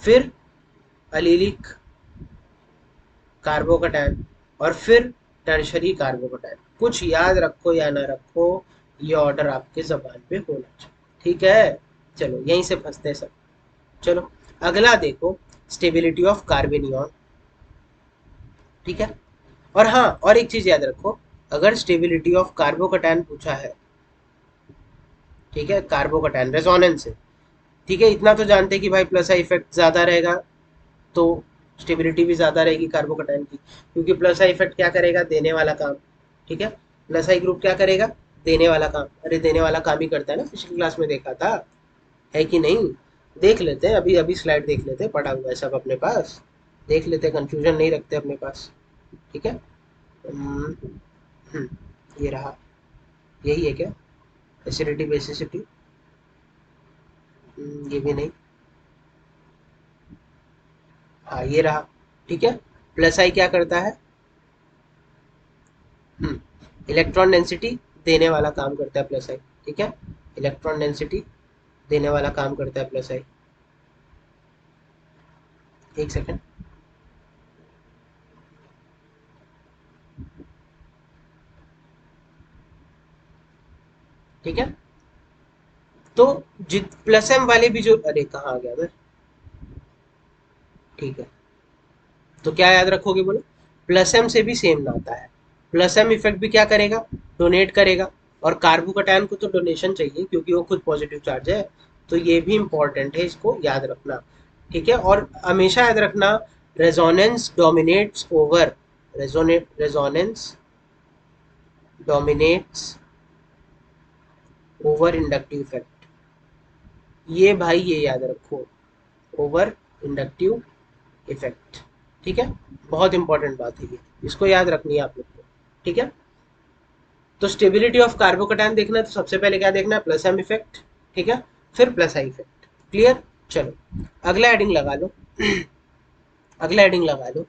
फिर अलीलिक कार्बोकटायन, और फिर टर्शरी कार्बोकटायन। कुछ याद रखो या ना रखो, ये ऑर्डर आपके जबान पे होना चाहिए। ठीक है, चलो यहीं से फंसते हैं सब। चलो अगला देखो, स्टेबिलिटी ऑफ कार्बेनियन। ठीक है, और हाँ, और एक चीज याद रखो, अगर स्टेबिलिटी ऑफ कार्बोकटायन पूछा है, ठीक है, कार्बोकटायन रेजोनेंस से, ठीक है, इतना तो जानते हैं कि भाई प्लस आई इफेक्ट ज्यादा रहेगा, तो स्टेबिलिटी भी ज़्यादा रहेगी कार्बोकटायन की, क्योंकि प्लस आई इफेक्ट क्या करेगा, देने वाला काम। ठीक है, प्लस आई ग्रुप क्या करेगा, देने वाला काम। अरे देने वाला काम ही करता है ना, पिछली क्लास में देखा था, है कि नहीं। देख लेते हैं, अभी अभी स्लाइड देख लेते हैं, पढ़ा हुआ है सब अपने पास, देख लेते हैं, कंफ्यूजन नहीं रखते अपने पास। ठीक है, हम्म, ये रहा, यही है क्या, एसिडिटी बेसिसिटी, ये भी नहीं, हाँ ये रहा। ठीक है, प्लस आई क्या करता है, इलेक्ट्रॉन डेंसिटी देने वाला काम करता है प्लस आई। ठीक है, इलेक्ट्रॉन डेंसिटी देने वाला काम करता है प्लस आई। एक सेकेंड, ठीक है, तो जित प्लस एम वाले भी जो, अरे कहाँ आ गया मैं, ठीक है, तो क्या याद रखोगे बोलो, प्लस एम से भी सेम नाता है। प्लस एम इफेक्ट भी क्या करेगा, डोनेट करेगा, और कार्बोकटायन को तो डोनेशन चाहिए क्योंकि वो खुद पॉजिटिव चार्ज है, तो ये भी इंपॉर्टेंट है, इसको याद रखना। ठीक है, और हमेशा याद रखना, resonance dominates over, resonance dominates over inductive effect. ये भाई ये याद रखो, ओवर इंडक्टिव इफेक्ट। ठीक है, बहुत इंपॉर्टेंट बात है ये, इसको याद रखनी है आप लोग को। ठीक है, तो स्टेबिलिटी ऑफ कार्बोकटायन देखना है तो सबसे पहले क्या देखना है, प्लस एम इफेक्ट। ठीक है, फिर प्लस आई इफेक्ट। क्लियर, चलो अगला हेडिंग लगा लो, अगला हेडिंग लगा लो,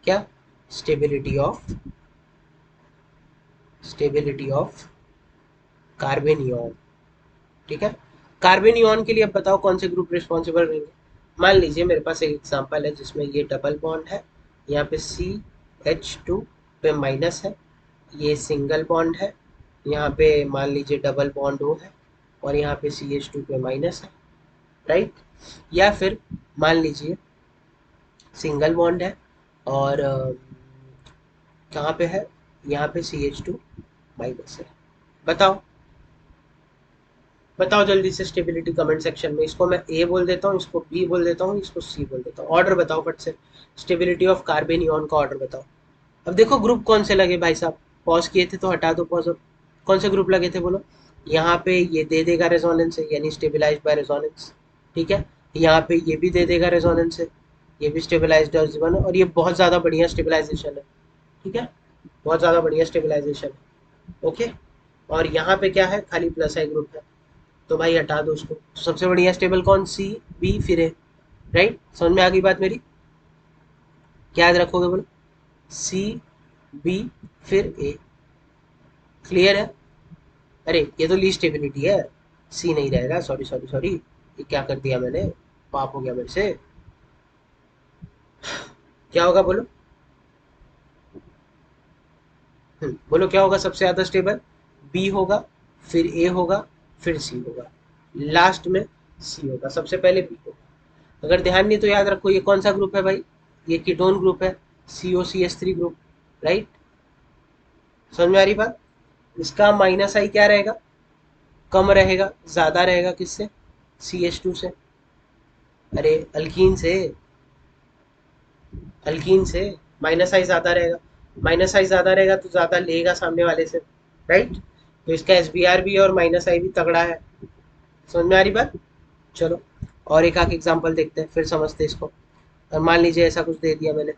क्या, स्टेबिलिटी ऑफ, स्टेबिलिटी ऑफ कार्बेनियन। ठीक है, कार्बेनियन के लिए अब बताओ कौन से ग्रुप रिस्पॉन्सिबल रहेंगे। मान लीजिए मेरे पास एक एग्जांपल है जिसमें ये डबल बॉन्ड है, यहाँ पे CH2 पे माइनस है, ये सिंगल बॉन्ड है, यहाँ पे मान लीजिए डबल बॉन्ड O है, और यहाँ पे CH2 पे माइनस है, राइट। या फिर मान लीजिए सिंगल बॉन्ड है, और कहाँ पे है, यहाँ पे CH2 माइनस है। बताओ, बताओ जल्दी से स्टेबिलिटी कमेंट सेक्शन में, इसको मैं ए बोल देता हूँ, इसको बी बोल देता हूँ, इसको सी बोल देता हूँ। ऑर्डर बताओ फट से, स्टेबिलिटी ऑफ कार्बेनियन का ऑर्डर बताओ। अब देखो ग्रुप कौन से लगे भाई साहब, पॉज किए थे तो हटा दो पॉज। कौन से ग्रुप लगे थे बोलो, यहाँ पे ये दे देगा रेजोनेंस है, यानी स्टेबिलाईज बाय रेजोनेंस। ठीक है, यहाँ पे ये भी दे देगा रेजोनेंस है, ये भी स्टेबिलाईज्ड है, और ये बहुत ज़्यादा बढ़िया स्टेबिलाईजेशन है। ठीक है, बहुत ज़्यादा बढ़िया स्टेबिलाईजेशन है। ओके, और यहाँ पे क्या है, खाली प्लस आई ग्रुप है, तो भाई हटा दो उसको। तो सबसे बढ़िया स्टेबल कौन, सी बी फिर ए, राइट। समझ में आ गई बात मेरी, क्या याद रखोगे बोलो, सी बी फिर ए। क्लियर है? अरे ये तो लीस्ट स्टेबिलिटी है, सी नहीं रहेगा, सॉरी सॉरी सॉरी, ये क्या कर दिया मैंने, पाप हो गया मेरे से। क्या होगा बोलो? बोलो क्या होगा सबसे ज्यादा स्टेबल? बी होगा, फिर ए होगा, फिर सी होगा, लास्ट में सी होगा, सबसे पहले बी होगा। अगर ध्यान नहीं तो याद रखो ये कौन सा ग्रुप है भाई, ये कीटोन ग्रुप है, COCH3 ग्रुप, राइट? समझ में आ रही बात? इसका माइनस आई क्या रहेगा, कम रहेगा, ज्यादा रहेगा किससे, CH2 से। अरे अल्कीन से, अल्कीन से माइनस आई ज्यादा रहेगा, माइनस आई ज्यादा रहेगा तो ज्यादा लेगा सामने वाले से, राइट? तो इसका SBR भी और माइनस आई भी तगड़ा है। समझ में आ रही बात? चलो और एक आख एग्जांपल देखते हैं, फिर समझते हैं इसको। और मान लीजिए ऐसा कुछ दे दिया मैंने,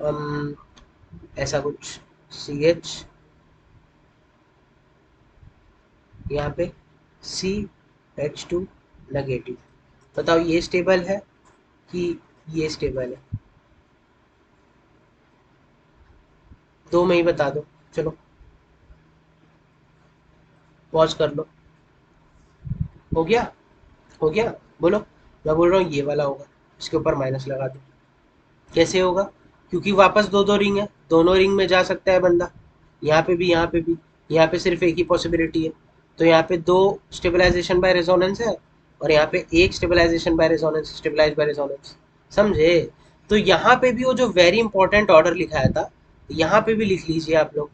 अम, ऐसा कुछ CH, यहाँ पे CH2 नेगेटिव। बताओ ये स्टेबल है कि ये स्टेबल है? दो में ही बता दो, चलो पॉज कर लो। हो गया? हो गया? बोलो। मैं बोल रहा हूँ ये वाला होगा, इसके ऊपर माइनस लगा दो। कैसे होगा? क्योंकि वापस दो दो रिंग है, दोनों रिंग में जा सकता है बंदा, यहाँ पे भी यहाँ पे भी। यहाँ पे सिर्फ एक ही पॉसिबिलिटी है, तो यहाँ पे दो स्टेबलाइजेशन बाय रेजोनेंस है, और यहाँ पे एक stabilisation by resonance, stabilise by resonance. समझे? तो यहाँ पे भी वो जो वेरी इंपॉर्टेंट ऑर्डर लिखाया था, यहाँ पे भी लिख लीजिए आप लोग,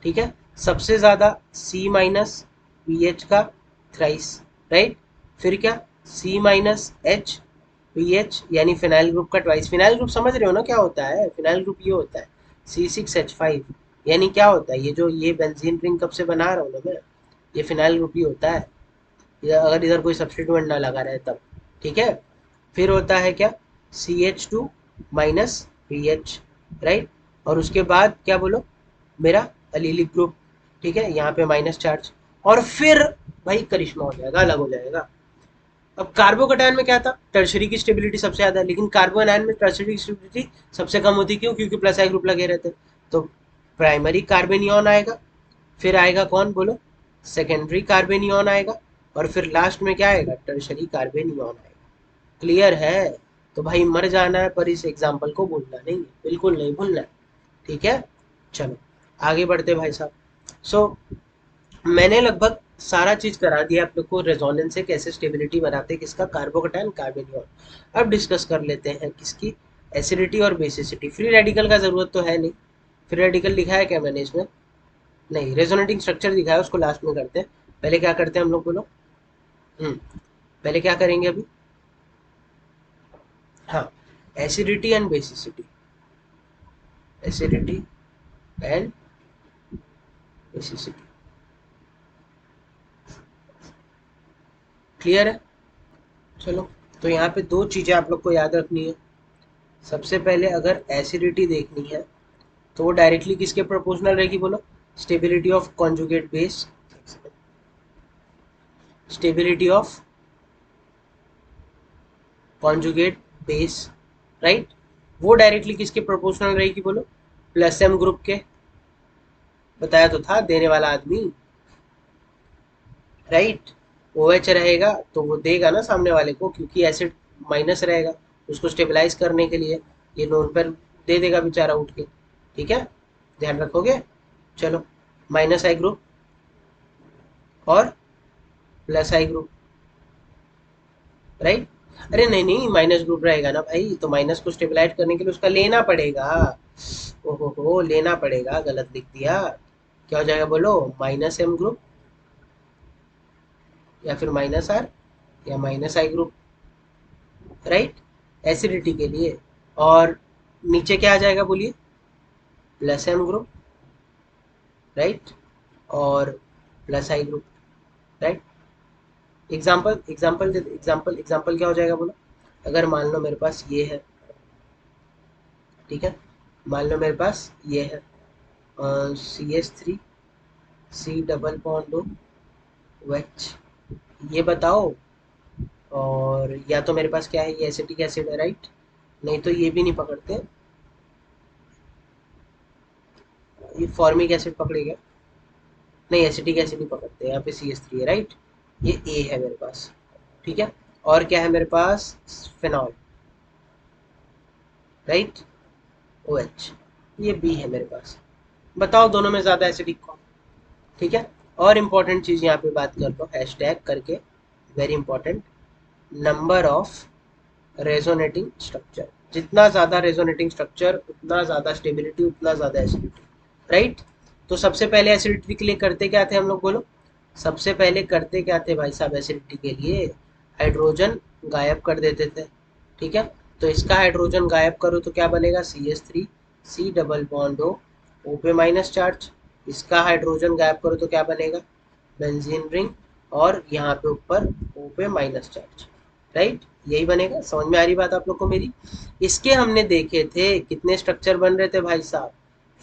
ठीक है? सबसे ज्यादा C- BH का थ्राइस, राइट? फिर क्या, C-H यानी फिनाइल ग्रुप का ट्वाइस। फिनाइल ग्रुप समझ रहे हो ना क्या होता है? फिनाइल ग्रुप ये होता है C6H5, यानी क्या होता है, ये जो ये बेंजीन रिंग कब से बना रहा हूँ ना मैं, ये फिनाइल ग्रुप ही होता है, अगर इधर कोई सब्स्टिट्यूएंट ना लगा रहे तब, ठीक है? फिर होता है क्या, CH2- BH, राइट? और उसके बाद क्या बोलो, मेरा अलीलिक ग्रुप, ठीक है, यहाँ पे माइनस चार्ज। और फिर भाई करिश्मा हो जाएगा, अलग हो जाएगा। अब कार्बोकैटायन में क्या था, टर्शरी की स्टेबिलिटी सबसे ज्यादा है, लेकिन कार्बोनायन में टर्शरी की स्टेबिलिटी सबसे कम होती, क्यों? क्योंकि प्लस आई ग्रुप लगे रहते। तो प्राइमरी कार्बेनियन आएगा, फिर आएगा कौन बोलो, सेकेंडरी कार्बेनियन आएगा, और फिर लास्ट में क्या आएगा, टर्शरी कार्बेनियन आएगा। क्लियर है? तो भाई मर जाना है पर इस एग्जाम्पल को भूलना नहीं है, बिल्कुल नहीं भूलना है, ठीक है? चलो आगे बढ़ते भाई साहब। सो मैंने लगभग सारा चीज करा दिया आप लोग को, रेजोनेंस से कैसे स्टेबिलिटी बनाते हैं किसका, कार्बोकैटायन कार्बेनियन। अब डिस्कस कर लेते हैं किसकी, एसिडिटी और बेसिसिटी। फ्री रेडिकल का जरूरत तो है नहीं, फ्री रेडिकल लिखा है क्या मैंने इसमें? नहीं, रेजोनेटिंग स्ट्रक्चर दिखा है, उसको लास्ट में करते हैं। पहले क्या करते हैं हम लोग बोलो? हम्म पहले क्या करेंगे अभी? हाँ, acidity and basicity, acidity and basicity. Clear है? चलो, तो यहाँ पे दो चीजें आप लोग को याद रखनी है। सबसे पहले अगर एसिडिटी देखनी है तो वो डायरेक्टली किसके प्रोपोर्शनल रहेगी बोलो, stability of conjugate base, stability of conjugate base, right? वो डायरेक्टली किसके प्रोपोर्शनल रहेगी बोलो, प्लस एम ग्रुप के। बताया तो था देने वाला आदमी, राइट? OH रहेगा तो वो देगा ना सामने वाले को, क्योंकि एसिड माइनस रहेगा, उसको स्टेबलाइज करने के लिए ये लोन पर दे देगा बेचारा उठ के, ठीक है? ध्यान रखोगे? चलो, माइनस आई ग्रुप और प्लस आई ग्रुप, राइट? अरे नहीं नहीं, माइनस ग्रुप रहेगा ना भाई, तो माइनस को स्टेबलाइज करने के लिए उसका लेना पड़ेगा। ओहो हो, लेना पड़ेगा, गलत लिख दिया। क्या हो जाएगा बोलो, माइनस एम ग्रुप, या फिर माइनस आर, या minus I group, right? Acidity के लिए। और नीचे क्या आ जाएगा बोलिए, प्लस एम ग्रुप, राइट? और plus I group, right? Example example example example क्या हो जाएगा बोलो? अगर मान लो मेरे पास ये है, ठीक है, मान लो मेरे पास ये है CH3 C double bond OH, ये बताओ। और या तो मेरे पास क्या है, ये एसिटिक एसिड है, राइट? नहीं तो ये भी नहीं पकड़ते, ये फॉर्मिक एसिड पकड़ेगा, नहीं, एसिटिक एसिड ही पकड़ते हैं, यहाँ पे CH3 है, राइट। ये A है मेरे पास, ठीक है। और क्या है मेरे पास, फिनॉल, राइट, OH। ये B है मेरे पास। बताओ दोनों में ज़्यादा एसिडिक कौन, ठीक है। और इम्पोर्टेंट चीज़ यहाँ पे बात कर लो हैशटैग करके, very important, number of resonating structure. जितना ज़्यादा रेजोनेटिंग स्ट्रक्चर उतना ज़्यादा स्टेबिलिटी, उतना ज़्यादा एसिडिटी, राइट। तो सबसे पहले एसिडिटी के लिए करते क्या थे हम लोग, बोलो। सबसे पहले करते क्या थे भाई साहब एसिडिटी के लिए, हाइड्रोजन गायब कर देते थे, ठीक है। तो इसका हाइड्रोजन गायब करो तो क्या बनेगा, CH3, C double bond O पे माइनस चार्ज। इसका हाइड्रोजन गायब करो तो क्या बनेगा, बेंजीन रिंग, और यहाँ पे ऊपर O पे माइनस चार्ज, राइट। यही बनेगा। समझ में आ रही बात आप लोग को मेरी। इसके हमने देखे थे कितने स्ट्रक्चर बन रहे थे भाई साहब,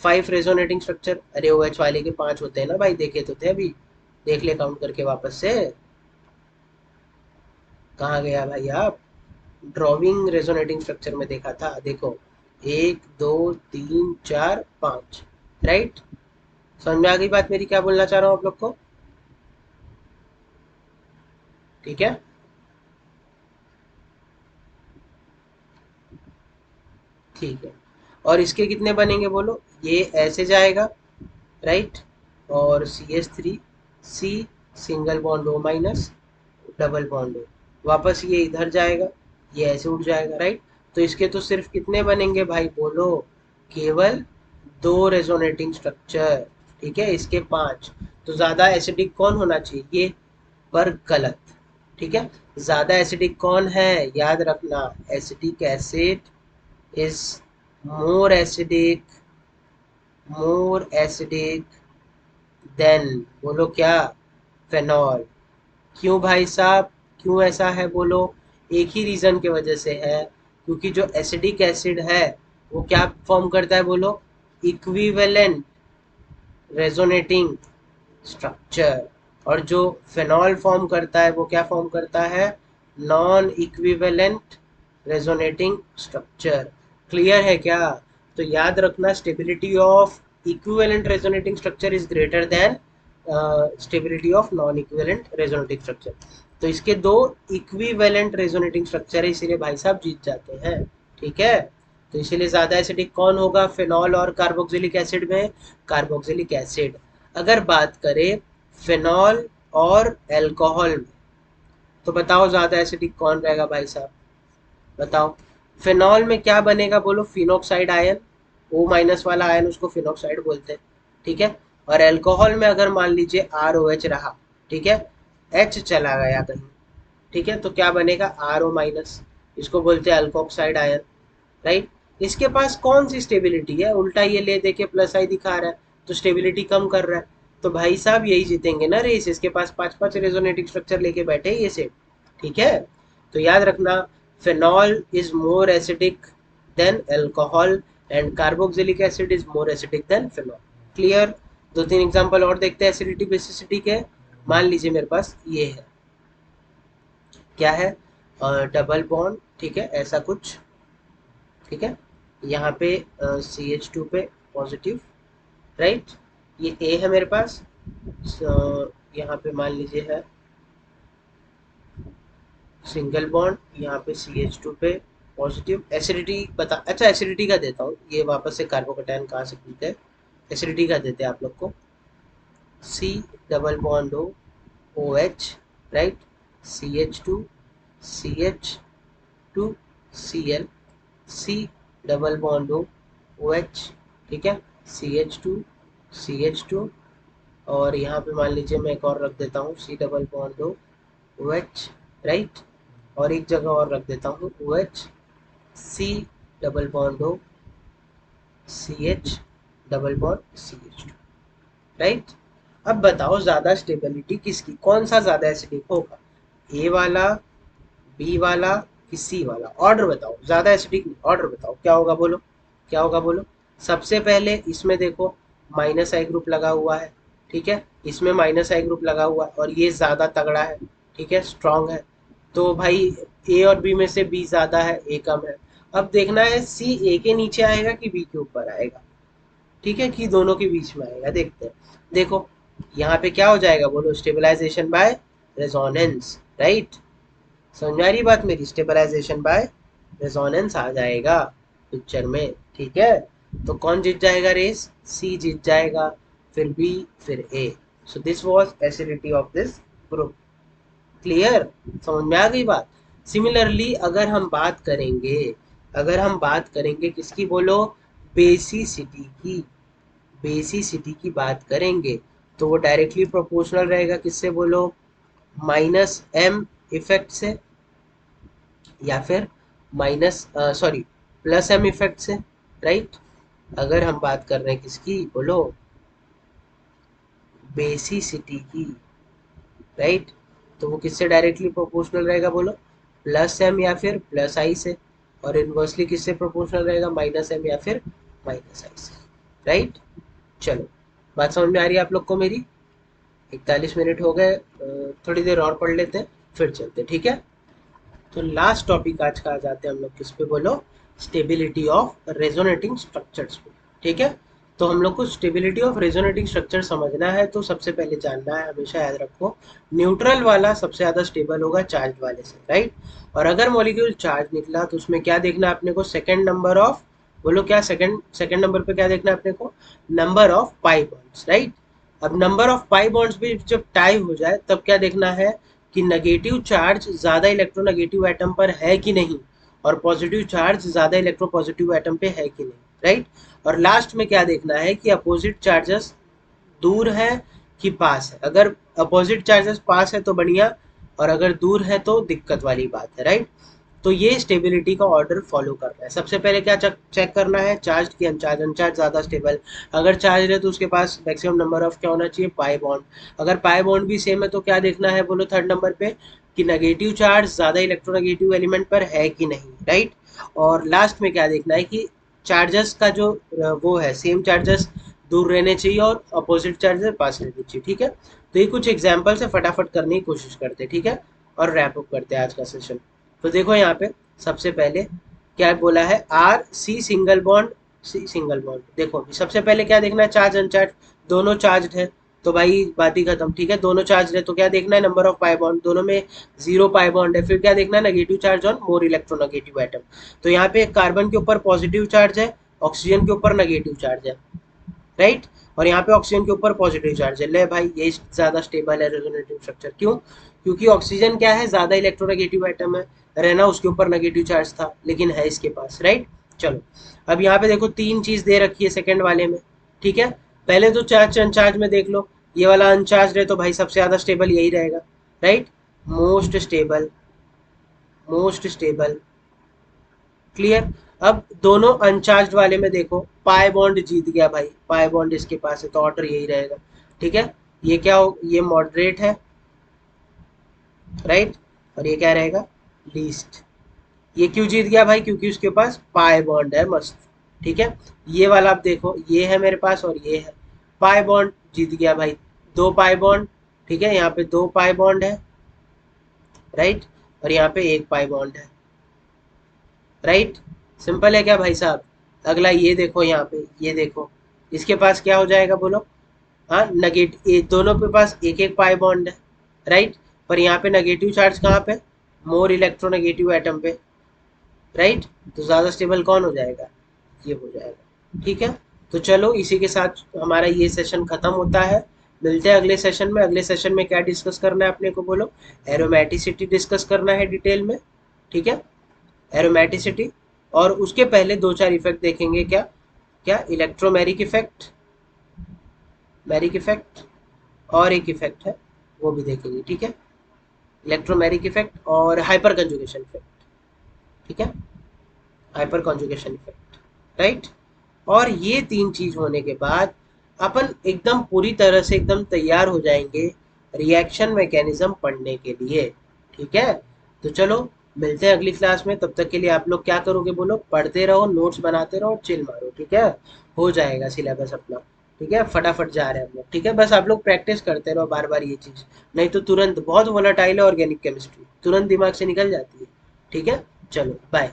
5 रेजोनेटिंग स्ट्रक्चर। अरे OH वाले के 5 होते हैं ना भाई, देखे तो थे अभी, देख ले काउंट करके वापस से। कहाँ गया भाई आप, ड्रॉविंग रेजोनेटिंग स्ट्रक्चर में देखा था, देखो, 1 2 3 4 5, राइट। समझ में आ गई बात मेरी, क्या बोलना चाह रहा हूँ आप लोग को, ठीक है। ठीक है। और इसके कितने बनेंगे बोलो, ये ऐसे जाएगा, राइट, और CH3, C single bond O minus, double bond O, वापस ये इधर जाएगा, ये ऐसे उठ जाएगा, राइट। तो इसके तो सिर्फ कितने बनेंगे भाई बोलो, केवल 2 रेजोनेटिंग स्ट्रक्चर, ठीक है। इसके 5। तो ज़्यादा एसिडिक कौन होना चाहिए ये, पर गलत, ठीक है। ज़्यादा एसिडिक कौन है, याद रखना, acetic acid is more acidic, more acidic then, बोलो क्या, फेनॉल। क्यों भाई साहब, क्यों ऐसा है बोलो, एक ही रीज़न की वजह से है, क्योंकि जो एसिडिक एसिड है वो क्या फॉर्म करता है बोलो, इक्विवेलेंट रेजोनेटिंग स्ट्रक्चर। और जो फेनॉल फॉर्म करता है वो क्या फॉर्म करता है, non equivalent resonating structure. Clear है क्या। तो याद रखना, stability of equivalent resonating structure is greater than stability of non equivalent resonating structure. तो इसके 2 इक्विवेलेंट रेजोनेटिंग स्ट्रक्चर है, इसीलिए भाई साहब जीत जाते हैं, ठीक है। तो इसीलिए ज्यादा एसिडिक कौन होगा, फिनॉल और कार्बोक्सिलिक एसिड में, कार्बोक्सिलिक एसिड। अगर बात करें फिनॉल और अल्कोहल में, तो बताओ ज्यादा एसिडिक कौन रहेगा भाई साहब, बताओ। फिनॉल में क्या बनेगा बोलो, फिनोक्साइड आयन, O माइनस वाला आयन उसको फिनोक्साइड बोलते हैं, ठीक है। और अल्कोहल में अगर मान लीजिए ROH रहा, ठीक है, H चला गया कहीं, ठीक है, तो क्या बनेगा, RO माइनस, इसको बोलते हैं अल्कोक्साइड आयन, राइट। इसके पास कौन सी स्टेबिलिटी है, उल्टा ये ले दे के प्लस आई दिखा रहा है, तो स्टेबिलिटी कम कर रहा है। तो भाई साहब यही जीतेंगे ना रेस, इसके पास 5 5 रेजोनेटिंग स्ट्रक्चर लेके बैठे ये सेट, ठीक है। तो याद रखना, phenol is more acidic then alcohol and carboxylic acid is more acidic then phenol. Clear. 2 3 example और देखते हैं एसिडिटी बेसिसिटी के। मान लीजिए मेरे पास ये है, क्या है, डबल बॉन्ड, ठीक है, ऐसा कुछ, ठीक है। यहाँ पे CH2 पे पॉजिटिव, राइट। ये A है मेरे पास, यहाँ पे मान लीजिए है सिंगल बॉन्ड, यहाँ पे CH2 पे पॉजिटिव। एसिडिटी बता, अच्छा एसिडिटी का देता हूँ, ये वापस से कार्बोकैटायन कहाँ से मिलते हैं, एसिडिटी का देते हैं आप लोग को। C double bond O, OH, right, CH2, CH2, Cl, C double bond O, OH, ठीक है, CH2, CH2, और यहाँ पे मान लीजिए मैं एक और रख देता हूँ, C double bond O, OH, right. और एक जगह और रख देता हूँ OH, C double bond O, CH double bond CH2, right. अब बताओ ज्यादा स्टेबिलिटी किसकी, कौन सा ज्यादा एसिडिक होगा, ए वाला, बी वाला कि सी वाला, ऑर्डर बताओ, ज्यादा एसिडिक नहीं, ऑर्डर बताओ क्या होगा बोलो, क्या होगा बोलो। सबसे पहले इसमें देखो माइनस आई ग्रुप लगा हुआ है, ठीक है, इसमें माइनस आई ग्रुप लगा हुआ है, और ये ज्यादा तगड़ा है, ठीक है, स्ट्रांग है। तो भाई ए और बी में से बी ज्यादा है, ए कम है। अब देखना है सी ए के नीचे आएगा कि बी के ऊपर आएगा, ठीक है, कि दोनों के बीच में आएगा, देखते हैं। देखो यहाँ पे क्या हो जाएगा बोलो, स्टेबलाइजेशन बाय रेजोनेंस, राइट। समझ में आ रही बात मेरी, स्टेबलाइजेशन बाय रेजोनेंस आ जाएगा पिक्चर में, ठीक है। तो कौन जीत जाएगा रेस, सी जीत जाएगा, फिर बी, फिर A. So this was acidity of this group. Clear, समझ में आ गई बात। सिमिलरली अगर हम बात करेंगे किसकी बोलो, बेसिसिटी की, बेसिसिटी की बात करेंगे तो वो डायरेक्टली प्रोपोर्शनल रहेगा किससे बोलो, माइनस एम इफेक्ट से, या फिर minus sorry plus M effect से, राइट। अगर हम बात कर रहे हैं किसकी बोलो, बेसिसिटी की, राइट, तो वो किससे डायरेक्टली प्रोपोर्शनल रहेगा बोलो, प्लस एम या फिर प्लस आई से। और इनवर्सली किससे प्रोपोर्शनल रहेगा, माइनस एम या फिर माइनस आई से, राइट। चलो, बात समझ में आ रही है आप लोग को मेरी। 41 मिनट हो गए, थोड़ी देर और पढ़ लेते हैं फिर चलते, ठीक है। तो लास्ट टॉपिक आज का आ जाते हैं हम लोग किस पे बोलो, स्टेबिलिटी ऑफ रेजोनेटिंग स्ट्रक्चर्स पे, ठीक है। तो हम लोग को स्टेबिलिटी ऑफ रेजोनेटिंग स्ट्रक्चर समझना है, तो सबसे पहले जानना है, हमेशा याद रखो, न्यूट्रल वाला सबसे ज़्यादा स्टेबल होगा चार्ज वाले से, राइट। और अगर मॉलिक्यूल चार्ज निकला तो उसमें क्या देखना है अपने को, सेकेंड नंबर ऑफ, बोलो क्या, सेकेंड सेकेंड नंबर पे क्या देखना है अपने को, number of pi bonds, right. अब नंबर ऑफ पाई बॉन्ड्स भी जब टाई हो जाए तब क्या देखना है कि नेगेटिव चार्ज ज़्यादा इलेक्ट्रोनेगेटिव एटम पर है कि नहीं, और पॉजिटिव चार्ज ज़्यादा इलेक्ट्रोपॉजिटिव एटम पे है कि नहीं, राइट। और लास्ट में क्या देखना है कि अपोजिट चार्जेस दूर है कि पास है। अगर अपोजिट चार्जेस पास है तो बढ़िया, और अगर दूर है तो दिक्कत वाली बात है, राइट। तो ये स्टेबिलिटी का ऑर्डर फॉलो करना है। सबसे पहले क्या चेक करना है, चार्ज की अनचार्ज, अनचार्ज ज़्यादा स्टेबल। अगर चार्ज है तो उसके पास मैक्सिमम नंबर ऑफ क्या होना चाहिए, पाई बॉन्ड। अगर पाई बॉन्ड भी सेम है तो क्या देखना है बोलो थर्ड नंबर पे, कि नेगेटिव चार्ज ज़्यादा इलेक्ट्रोनेगेटिव एलिमेंट पर है कि नहीं, राइट। और लास्ट में क्या देखना है कि चार्जेस का जो वो है, सेम चार्जेस दूर रहने चाहिए और अपोजिट चार्जेस पास रहने चाहिए, ठीक है। तो ये कुछ एग्जाम्पल से फटाफट करने की कोशिश करते हैं, ठीक है, और रैप अप करते हैं आज का सेशन। तो देखो यहाँ पे सबसे पहले क्या बोला है, R C single bond, C single bond. देखो सबसे पहले क्या देखना है, चार्ज अनचार्ज, दोनों चार्ज है तो भाई बात ही खत्म, ठीक है। दोनों चार्ज है तो क्या देखना है, नंबर ऑफ पाई बॉन्ड, दोनों में 0 पाई बॉन्ड है। फिर क्या देखना है, negative charge on more electronegative atom. तो यहाँ पे कार्बन के ऊपर पॉजिटिव चार्ज है, ऑक्सीजन के ऊपर नेगेटिव चार्ज है, राइट। और यहाँ पे ऑक्सीजन के ऊपर पॉजिटिव चार्ज है। ले भाई ये ज्यादा स्टेबल है रेजोनेटिव स्ट्रक्चर, क्यों, क्योंकि ऑक्सीजन क्या है, ज्यादा इलेक्ट्रोनेगेटिव एटम है, रहना उसके ऊपर नेगेटिव चार्ज था लेकिन है इसके पास, राइट। चलो, अब यहाँ पे देखो तीन चीज दे रखी है सेकंड वाले में, ठीक है। पहले तो चार्ज अनचार्ज में देख लो, ये वाला अनचार्ज है तो भाई सबसे ज्यादा स्टेबल यही रहेगा, right. Most stable, most stable, clear. अब दोनों अनचार्ज वाले में देखो, पाई बॉन्ड जीत गया भाई, पाई बॉन्ड इसके पास है तो ऑर्डर यही रहेगा, ठीक है। ये क्या हो, ये मॉडरेट है, राइट, और ये क्या रहेगा, लीस्ट। ये क्यों जीत गया भाई, क्योंकि उसके पास पाई बॉन्ड है, मस्त, ठीक है। ये वाला आप देखो, ये है मेरे पास और ये है, पाई बॉन्ड जीत गया भाई, 2 पाई बॉन्ड, ठीक है। यहाँ पे 2 पाई बॉन्ड है, राइट, और यहाँ पे 1 पाई बॉन्ड है, राइट। सिंपल है क्या भाई साहब। अगला ये देखो, यहाँ पे ये देखो, इसके पास क्या हो जाएगा बोलो, हाँ नेगेटिव, ये दोनों के पास 1 1 पाई बॉन्ड है, राइट। पर यहाँ पे नेगेटिव चार्ज कहाँ पे, मोर इलेक्ट्रोनेगेटिव एटम पे, राइट। तो ज़्यादा स्टेबल कौन हो जाएगा, ये हो जाएगा, ठीक है। तो चलो इसी के साथ हमारा ये सेशन खत्म होता है। मिलते हैं अगले सेशन में। अगले सेशन में क्या डिस्कस करना है अपने को बोलो, एरोमेटिसिटी डिस्कस करना है डिटेल में, ठीक है, एरोमेटिसिटी। और उसके पहले दो चार इफेक्ट देखेंगे, क्या क्या, इलेक्ट्रोमेरिक इफेक्ट, मैरिक इफेक्ट, और एक इफेक्ट है वो भी देखेंगे, ठीक है। इलेक्ट्रोमेरिक इफेक्ट और हाइपर कंजुगेशन इफेक्ट, ठीक है, हाइपर कंजुगेशन इफेक्ट, राइट। और ये तीन चीज होने के बाद अपन एकदम पूरी तरह से एकदम तैयार हो जाएंगे रिएक्शन मैकेनिज्म पढ़ने के लिए, ठीक है। तो चलो मिलते हैं अगली क्लास में, तब तक के लिए आप लोग क्या करोगे बोलो, पढ़ते रहो, नोट्स बनाते रहो, चिल मारो, ठीक है। हो जाएगा सिलेबस अपना, ठीक है, फटाफट जा रहे हैं हम लोग, ठीक है। बस आप लोग प्रैक्टिस करते रहो बार बार ये चीज़, नहीं तो तुरंत, बहुत वोलाटाइल है ऑर्गेनिक केमिस्ट्री, तुरंत दिमाग से निकल जाती है, ठीक है। चलो बाय।